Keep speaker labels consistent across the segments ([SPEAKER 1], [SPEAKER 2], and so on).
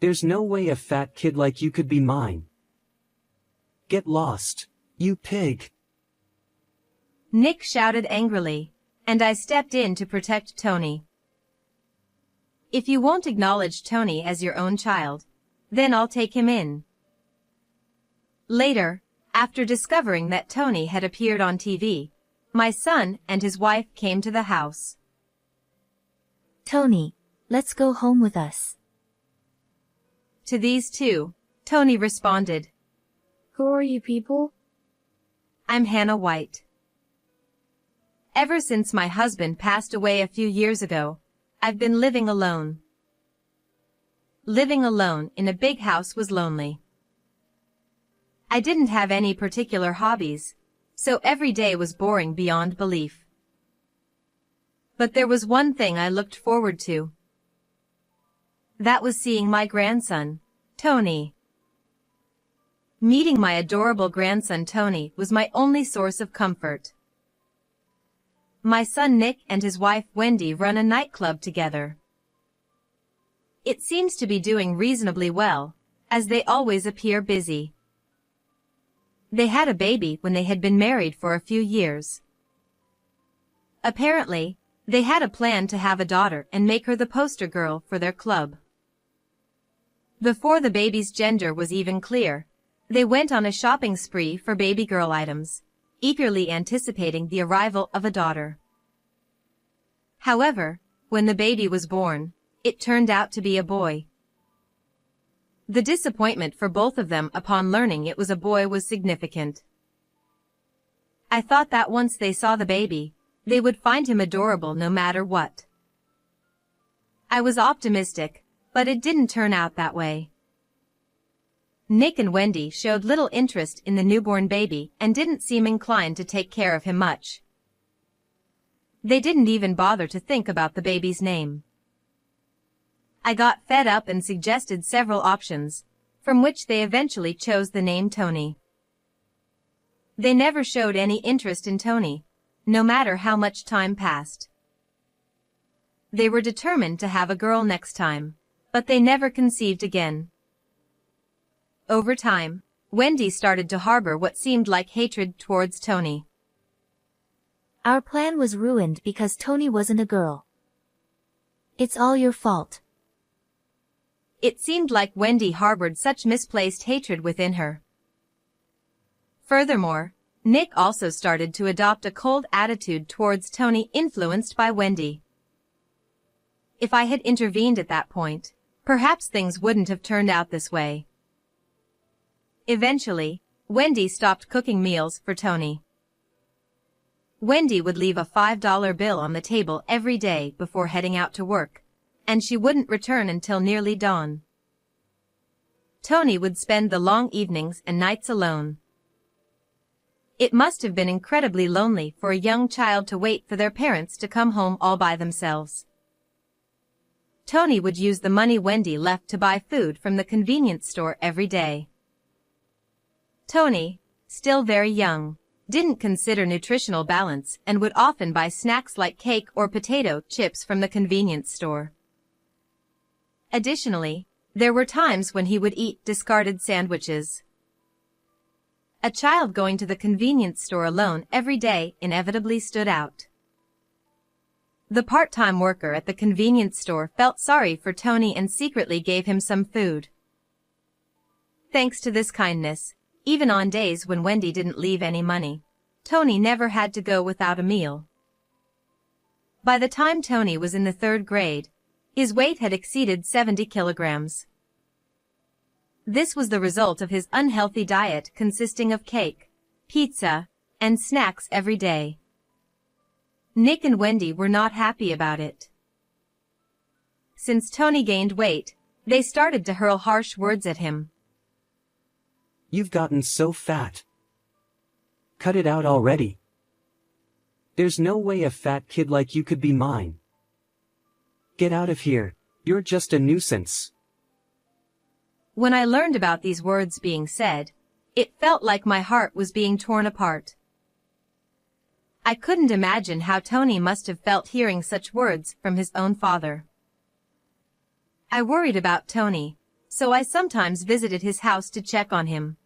[SPEAKER 1] There's no way a fat kid like you could be mine. Get lost, you pig.
[SPEAKER 2] Nick shouted angrily, and I stepped in to protect Tony. If you won't acknowledge Tony as your own child, then I'll take him in. Later, after discovering that Tony had appeared on TV, my son and his wife came to the house.
[SPEAKER 3] Tony, let's go home with us.
[SPEAKER 2] To these two, Tony responded,
[SPEAKER 4] Who are you people?
[SPEAKER 2] I'm Hannah White. Ever since my husband passed away a few years ago, I've been living alone. Living alone in a big house was lonely. I didn't have any particular hobbies, so every day was boring beyond belief. But there was one thing I looked forward to. That was seeing my grandson, Tony. Meeting my adorable grandson Tony was my only source of comfort. My son Nick and his wife Wendy run a nightclub together. It seems to be doing reasonably well, as they always appear busy. They had a baby when they had been married for a few years. Apparently, they had a plan to have a daughter and make her the poster girl for their club. Before the baby's gender was even clear, they went on a shopping spree for baby girl items, eagerly anticipating the arrival of a daughter. However, when the baby was born, it turned out to be a boy. The disappointment for both of them upon learning it was a boy was significant. I thought that once they saw the baby, they would find him adorable no matter what. I was optimistic, but it didn't turn out that way. Nick and Wendy showed little interest in the newborn baby and didn't seem inclined to take care of him much. They didn't even bother to think about the baby's name. I got fed up and suggested several options, from which they eventually chose the name Tony. They never showed any interest in Tony, no matter how much time passed. They were determined to have a girl next time, but they never conceived again. Over time, Wendy started to harbor what seemed like hatred towards Tony.
[SPEAKER 3] Our plan was ruined because Tony wasn't a girl. It's all your fault.
[SPEAKER 2] It seemed like Wendy harbored such misplaced hatred within her. Furthermore, Nick also started to adopt a cold attitude towards Tony, influenced by Wendy. If I had intervened at that point, perhaps things wouldn't have turned out this way. Eventually, Wendy stopped cooking meals for Tony. Wendy would leave a $5 bill on the table every day before heading out to work, and she wouldn't return until nearly dawn. Tony would spend the long evenings and nights alone. It must have been incredibly lonely for a young child to wait for their parents to come home all by themselves. Tony would use the money Wendy left to buy food from the convenience store every day. Tony, still very young, didn't consider nutritional balance and would often buy snacks like cake or potato chips from the convenience store. Additionally, there were times when he would eat discarded sandwiches. A child going to the convenience store alone every day inevitably stood out. The part-time worker at the convenience store felt sorry for Tony and secretly gave him some food. Thanks to this kindness, even on days when Wendy didn't leave any money, Tony never had to go without a meal. By the time Tony was in the 3rd grade, his weight had exceeded 70 kilograms. This was the result of his unhealthy diet consisting of cake, pizza, and snacks every day. Nick and Wendy were not happy about it. Since Tony gained weight, they started to hurl harsh words at him.
[SPEAKER 1] You've gotten so fat. Cut it out already. There's no way a fat kid like you could be mine. Get out of here, you're just a nuisance.
[SPEAKER 2] When I learned about these words being said, it felt like my heart was being torn apart. I couldn't imagine how Tony must have felt hearing such words from his own father. I worried about Tony, so I sometimes visited his house to check on him.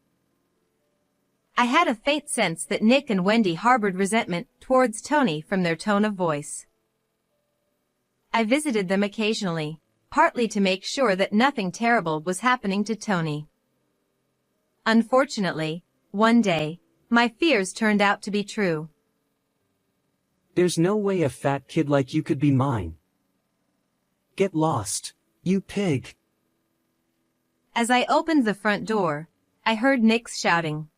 [SPEAKER 2] I had a faint sense that Nick and Wendy harbored resentment towards Tony from their tone of voice. I visited them occasionally, partly to make sure that nothing terrible was happening to Tony. Unfortunately, one day, my fears turned out to be true.
[SPEAKER 1] There's no way a fat kid like you could be mine. Get lost, you pig.
[SPEAKER 2] As I opened the front door, I heard Nick's shouting.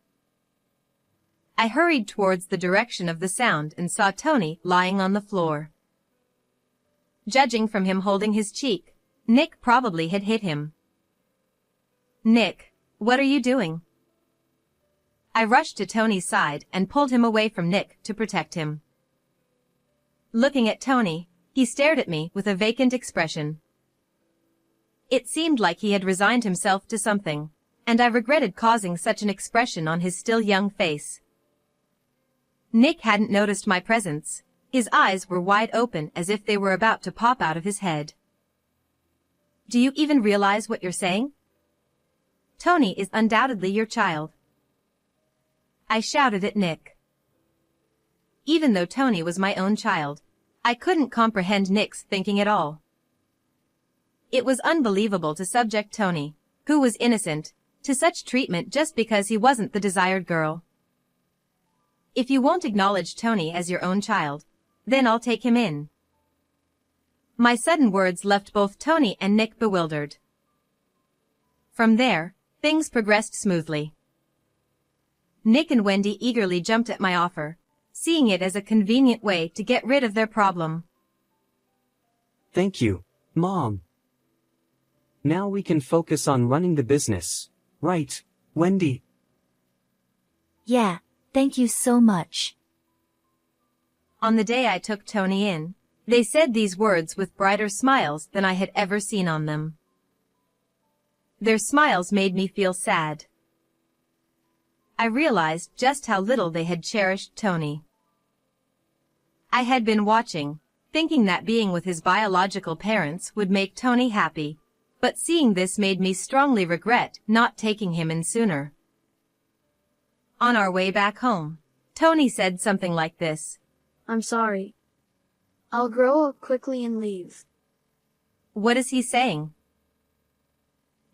[SPEAKER 2] I hurried towards the direction of the sound and saw Tony lying on the floor. Judging from him holding his cheek, Nick probably had hit him. "Nick, what are you doing?" I rushed to Tony's side and pulled him away from Nick to protect him. Looking at Tony, he stared at me with a vacant expression. It seemed like he had resigned himself to something, and I regretted causing such an expression on his still young face. Nick hadn't noticed my presence. His eyes were wide open as if they were about to pop out of his head. "Do you even realize what you're saying? Tony is undoubtedly your child," I shouted at Nick. Even though Tony was my own child, I couldn't comprehend Nick's thinking at all. It was unbelievable to subject Tony, who was innocent, to such treatment just because he wasn't the desired girl. "If you won't acknowledge Tony as your own child, then I'll take him in." My sudden words left both Tony and Nick bewildered. From there, things progressed smoothly. Nick and Wendy eagerly jumped at my offer, seeing it as a convenient way to get rid of their problem.
[SPEAKER 1] Thank you, Mom. Now we can focus on running the business, right, Wendy?
[SPEAKER 3] Yeah, thank you so much.
[SPEAKER 2] On the day I took Tony in, they said these words with brighter smiles than I had ever seen on them. Their smiles made me feel sad. I realized just how little they had cherished Tony. I had been watching, thinking that being with his biological parents would make Tony happy, but seeing this made me strongly regret not taking him in sooner. On our way back home, Tony said something like this.
[SPEAKER 4] "I'm sorry. I'll grow up quickly and leave."
[SPEAKER 2] What is he saying?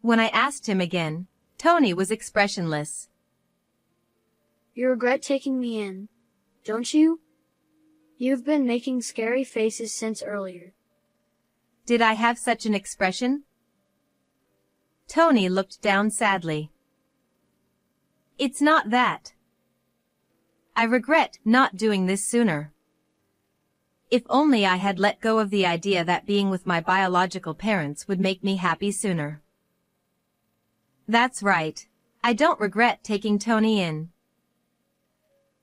[SPEAKER 2] When I asked him again, Tony was expressionless.
[SPEAKER 4] "You regret taking me in, don't you? You've been making scary faces since earlier."
[SPEAKER 2] Did I have such an expression? Tony looked down sadly. It's not that. I regret not doing this sooner. If only I had let go of the idea that being with my biological parents would make me happy sooner. That's right. I don't regret taking Tony in.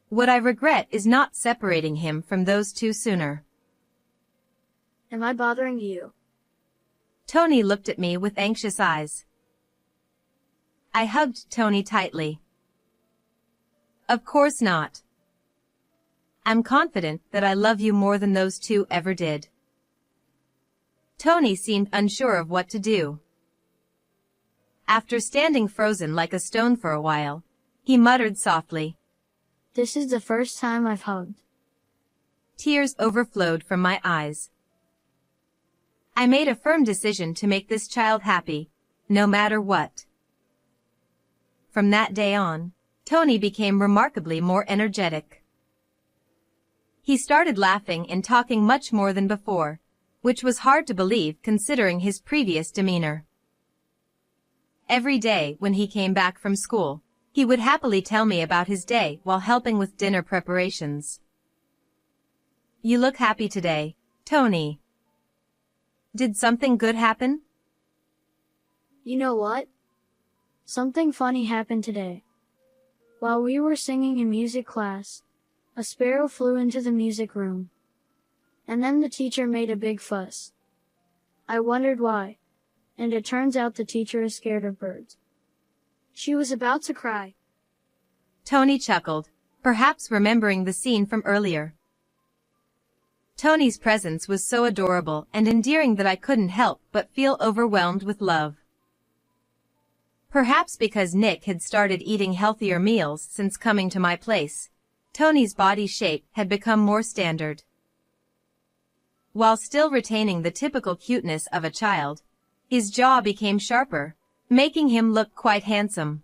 [SPEAKER 2] What I regret is not separating him from those two sooner.
[SPEAKER 4] "Am I bothering you?"
[SPEAKER 2] Tony looked at me with anxious eyes. I hugged Tony tightly. Of course not. I'm confident that I love you more than those two ever did. Tony seemed unsure of what to do. After standing frozen like a stone for a while, he muttered softly.
[SPEAKER 4] "This is the first time I've hugged."
[SPEAKER 2] Tears overflowed from my eyes. I made a firm decision to make this child happy, no matter what. From that day on, Tony became remarkably more energetic. He started laughing and talking much more than before, which was hard to believe considering his previous demeanor. Every day when he came back from school, he would happily tell me about his day while helping with dinner preparations. "You look happy today, Tony. Did something good happen?"
[SPEAKER 4] "You know what? Something funny happened today. While we were singing in music class, a sparrow flew into the music room. And then the teacher made a big fuss. I wondered why, and it turns out the teacher is scared of birds. She was about to cry."
[SPEAKER 2] Tony chuckled, perhaps remembering the scene from earlier. Tony's presence was so adorable and endearing that I couldn't help but feel overwhelmed with love. Perhaps because Nick had started eating healthier meals since coming to my place, Tony's body shape had become more standard. While still retaining the typical cuteness of a child, his jaw became sharper, making him look quite handsome.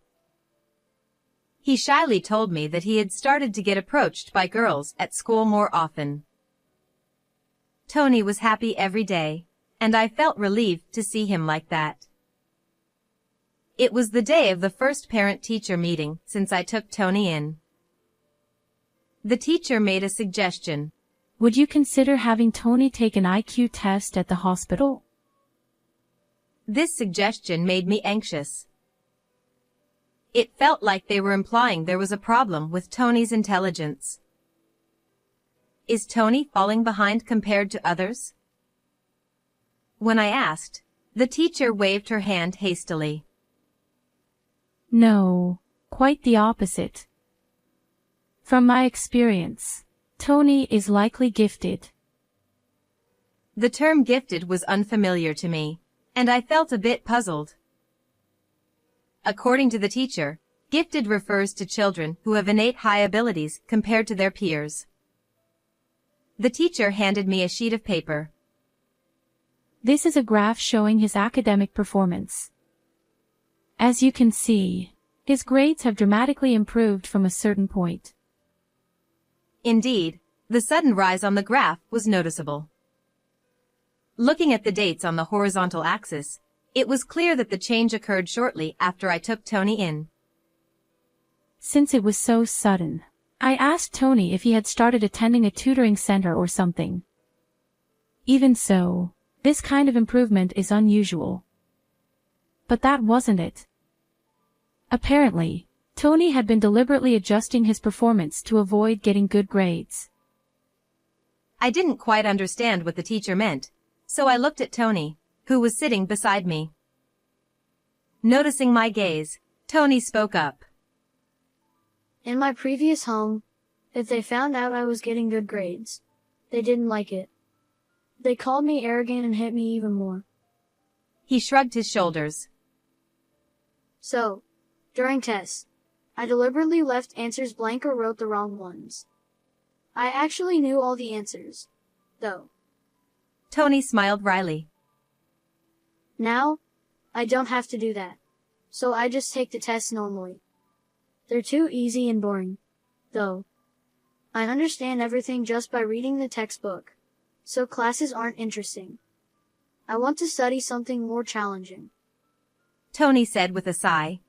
[SPEAKER 2] He shyly told me that he had started to get approached by girls at school more often. Tony was happy every day, and I felt relieved to see him like that. It was the day of the first parent-teacher meeting since I took Tony in. The teacher made a suggestion.
[SPEAKER 5] Would you consider having Tony take an IQ test at the hospital?
[SPEAKER 2] This suggestion made me anxious. It felt like they were implying there was a problem with Tony's intelligence. Is Tony falling behind compared to others? When I asked, the teacher waved her hand hastily.
[SPEAKER 5] No, quite the opposite. From my experience, Tony is likely gifted.
[SPEAKER 2] The term gifted was unfamiliar to me, and I felt a bit puzzled. According to the teacher, gifted refers to children who have innate high abilities compared to their peers. The teacher handed me a sheet of paper.
[SPEAKER 5] This is a graph showing his academic performance. As you can see, his grades have dramatically improved from a certain point.
[SPEAKER 2] Indeed, the sudden rise on the graph was noticeable. Looking at the dates on the horizontal axis, it was clear that the change occurred shortly after I took Tony in.
[SPEAKER 5] Since it was so sudden, I asked Tony if he had started attending a tutoring center or something. Even so, this kind of improvement is unusual. But that wasn't it. Apparently, Tony had been deliberately adjusting his performance to avoid getting good grades.
[SPEAKER 2] I didn't quite understand what the teacher meant, so I looked at Tony, who was sitting beside me. Noticing my gaze, Tony spoke up.
[SPEAKER 4] In my previous home, if they found out I was getting good grades, they didn't like it. They called me arrogant and hit me even more.
[SPEAKER 2] He shrugged his shoulders.
[SPEAKER 4] So, during tests, I deliberately left answers blank or wrote the wrong ones. I actually knew all the answers, though.
[SPEAKER 2] Tony smiled wryly.
[SPEAKER 4] Now, I don't have to do that, so I just take the tests normally. They're too easy and boring, though. I understand everything just by reading the textbook, so classes aren't interesting. I want to study something more challenging,
[SPEAKER 2] Tony said with a sigh.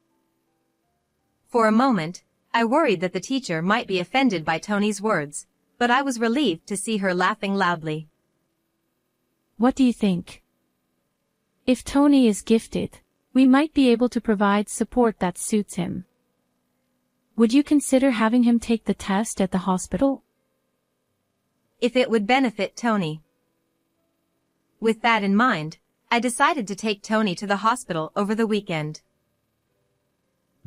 [SPEAKER 2] For a moment, I worried that the teacher might be offended by Tony's words, but I was relieved to see her laughing loudly.
[SPEAKER 5] What do you think? If Tony is gifted, we might be able to provide support that suits him. Would you consider having him take the test at the hospital?
[SPEAKER 2] If it would benefit Tony. With that in mind, I decided to take Tony to the hospital over the weekend.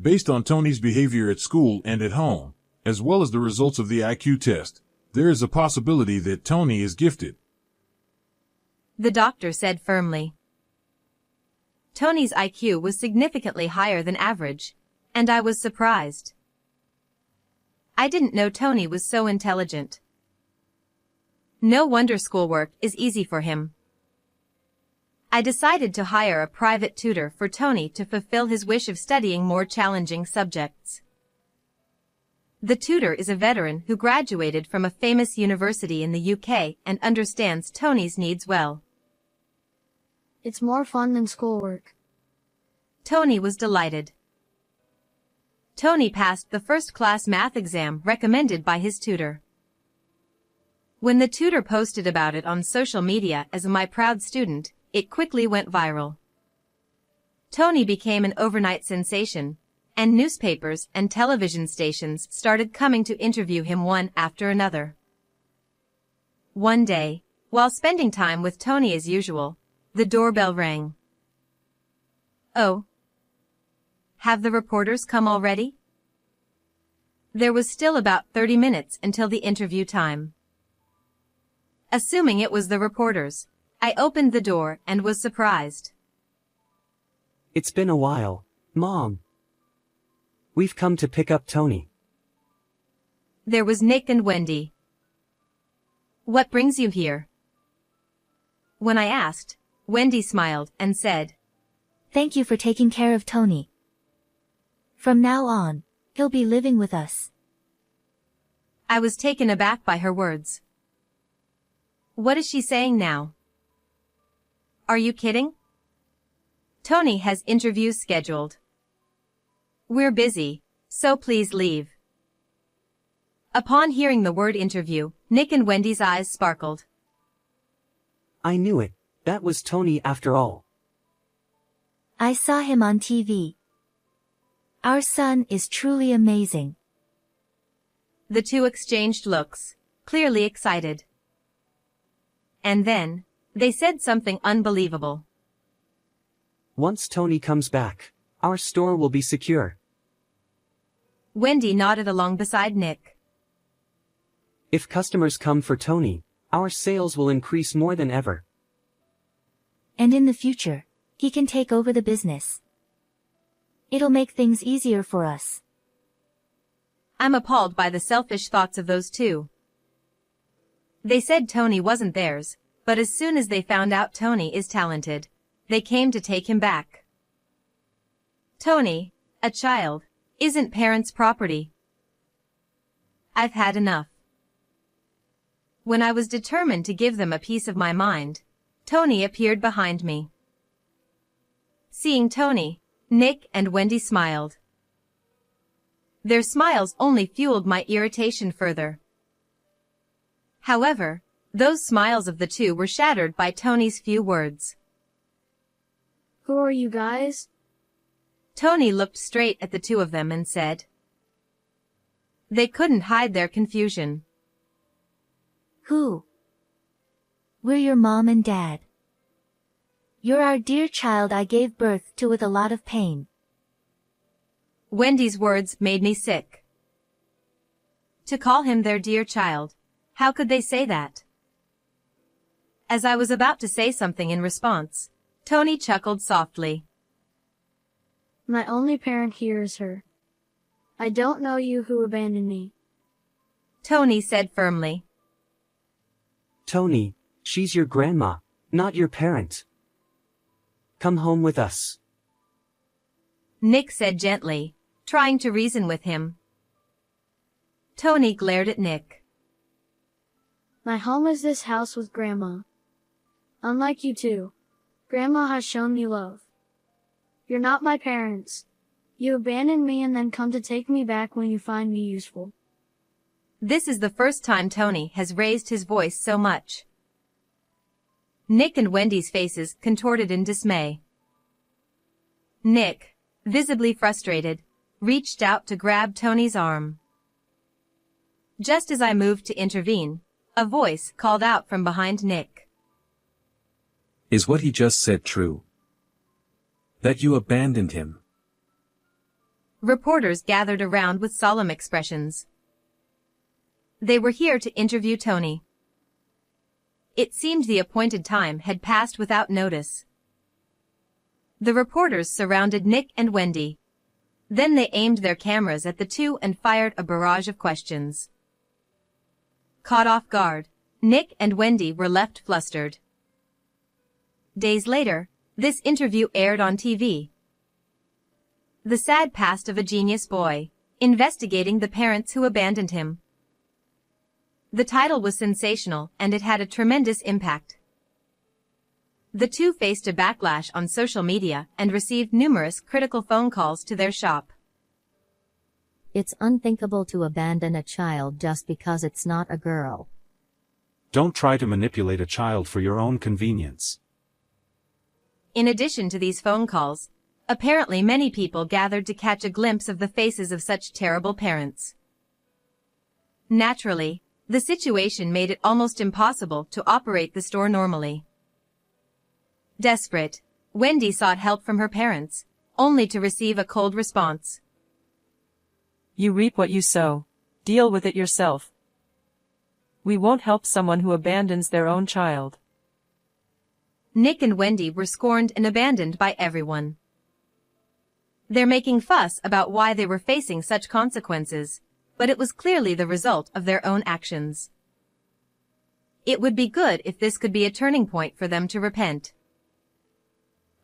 [SPEAKER 6] Based on Tony's behavior at school and at home, as well as the results of the IQ test, there is a possibility that Tony is gifted,
[SPEAKER 2] the doctor said firmly. Tony's IQ was significantly higher than average, and I was surprised. I didn't know Tony was so intelligent. No wonder schoolwork is easy for him. I decided to hire a private tutor for Tony to fulfill his wish of studying more challenging subjects. The tutor is a veteran who graduated from a famous university in the UK and understands Tony's needs well.
[SPEAKER 4] It's more fun than schoolwork.
[SPEAKER 2] Tony was delighted. Tony passed the first-class math exam recommended by his tutor. When the tutor posted about it on social media as my proud student, it quickly went viral. Tony became an overnight sensation, and newspapers and television stations started coming to interview him one after another. One day, while spending time with Tony as usual, the doorbell rang. Oh. Have the reporters come already? There was still about 30 minutes until the interview time. Assuming it was the reporters, I opened the door and was surprised.
[SPEAKER 1] It's been a while, Mom. We've come to pick up Tony.
[SPEAKER 2] There was Nick and Wendy. What brings you here? When I asked, Wendy smiled and said,
[SPEAKER 3] Thank you for taking care of Tony. From now on, he'll be living with us.
[SPEAKER 2] I was taken aback by her words. What is she saying now? Are you kidding? Tony has interviews scheduled. We're busy, so please leave. Upon hearing the word interview, Nick and Wendy's eyes sparkled.
[SPEAKER 1] I knew it. That was Tony after all.
[SPEAKER 3] I saw him on TV. Our son is truly amazing.
[SPEAKER 2] The two exchanged looks, clearly excited. And then, they said something unbelievable.
[SPEAKER 1] Once Tony comes back, our store will be secure.
[SPEAKER 2] Wendy nodded along beside Nick.
[SPEAKER 1] If customers come for Tony, our sales will increase more than ever.
[SPEAKER 3] And in the future, he can take over the business. It'll make things easier for us.
[SPEAKER 2] I'm appalled by the selfish thoughts of those two. They said Tony wasn't theirs, but as soon as they found out Tony is talented, they came to take him back. Tony, a child, isn't parents' property. I've had enough. When I was determined to give them a piece of my mind, Tony appeared behind me. Seeing Tony, Nick and Wendy smiled. Their smiles only fueled my irritation further. However, those smiles of the two were shattered by Tony's few words.
[SPEAKER 4] Who are you guys?
[SPEAKER 2] Tony looked straight at the two of them and said. They couldn't hide their confusion.
[SPEAKER 3] Who? We're your mom and dad. You're our dear child I gave birth to with a lot of pain.
[SPEAKER 2] Wendy's words made me sick. To call him their dear child, how could they say that? As I was about to say something in response, Tony chuckled softly.
[SPEAKER 4] My only parent here is her. I don't know you who abandoned me.
[SPEAKER 2] Tony said firmly.
[SPEAKER 1] Tony, she's your grandma, not your parent. Come home with us.
[SPEAKER 2] Nick said gently, trying to reason with him. Tony glared at Nick.
[SPEAKER 4] My home is this house with Grandma. Unlike you two, Grandma has shown me love. You're not my parents. You abandoned me and then come to take me back when you find me useful.
[SPEAKER 2] This is the first time Tony has raised his voice so much. Nick and Wendy's faces contorted in dismay. Nick, visibly frustrated, reached out to grab Tony's arm. Just as I moved to intervene, a voice called out from behind Nick.
[SPEAKER 7] Is what he just said true? That you abandoned him?
[SPEAKER 2] Reporters gathered around with solemn expressions. They were here to interview Tony. It seemed the appointed time had passed without notice. The reporters surrounded Nick and Wendy. Then they aimed their cameras at the two and fired a barrage of questions. Caught off guard, Nick and Wendy were left flustered. Days later, this interview aired on TV. The sad past of a genius boy, investigating the parents who abandoned him. The title was sensational and it had a tremendous impact. The two faced a backlash on social media and received numerous critical phone calls to their shop.
[SPEAKER 8] It's unthinkable to abandon a child just because it's not a girl.
[SPEAKER 9] Don't try to manipulate a child for your own convenience.
[SPEAKER 2] In addition to these phone calls, apparently many people gathered to catch a glimpse of the faces of such terrible parents. Naturally, the situation made it almost impossible to operate the store normally. Desperate, Wendy sought help from her parents, only to receive a cold response.
[SPEAKER 10] You reap what you sow. Deal with it yourself. We won't help someone who abandons their own child.
[SPEAKER 2] Nick and Wendy were scorned and abandoned by everyone. They're making fuss about why they were facing such consequences, but it was clearly the result of their own actions. It would be good if this could be a turning point for them to repent.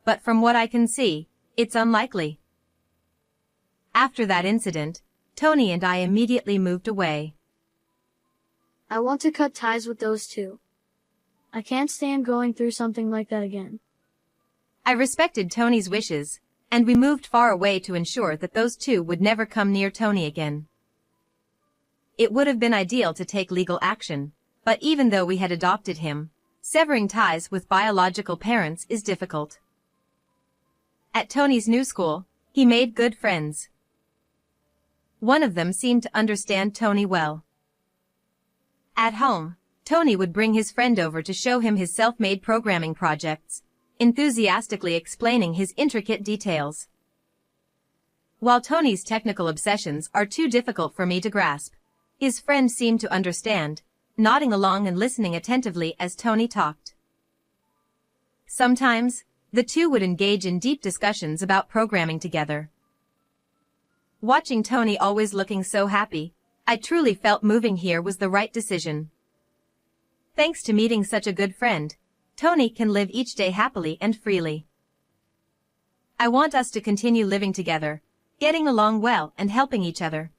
[SPEAKER 2] But from what I can see, it's unlikely. After that incident, Tony and I immediately moved away.
[SPEAKER 4] I want to cut ties with those two. I can't stand going through something like that again.
[SPEAKER 2] I respected Tony's wishes, and we moved far away to ensure that those two would never come near Tony again. It would have been ideal to take legal action, but even though we had adopted him, severing ties with biological parents is difficult. At Tony's new school, he made good friends. One of them seemed to understand Tony well. At home, Tony would bring his friend over to show him his self-made programming projects, enthusiastically explaining his intricate details. While Tony's technical obsessions are too difficult for me to grasp, his friend seemed to understand, nodding along and listening attentively as Tony talked. Sometimes, the two would engage in deep discussions about programming together. Watching Tony always looking so happy, I truly felt moving here was the right decision. Thanks to meeting such a good friend, Tony can live each day happily and freely. I want us to continue living together, getting along well and helping each other.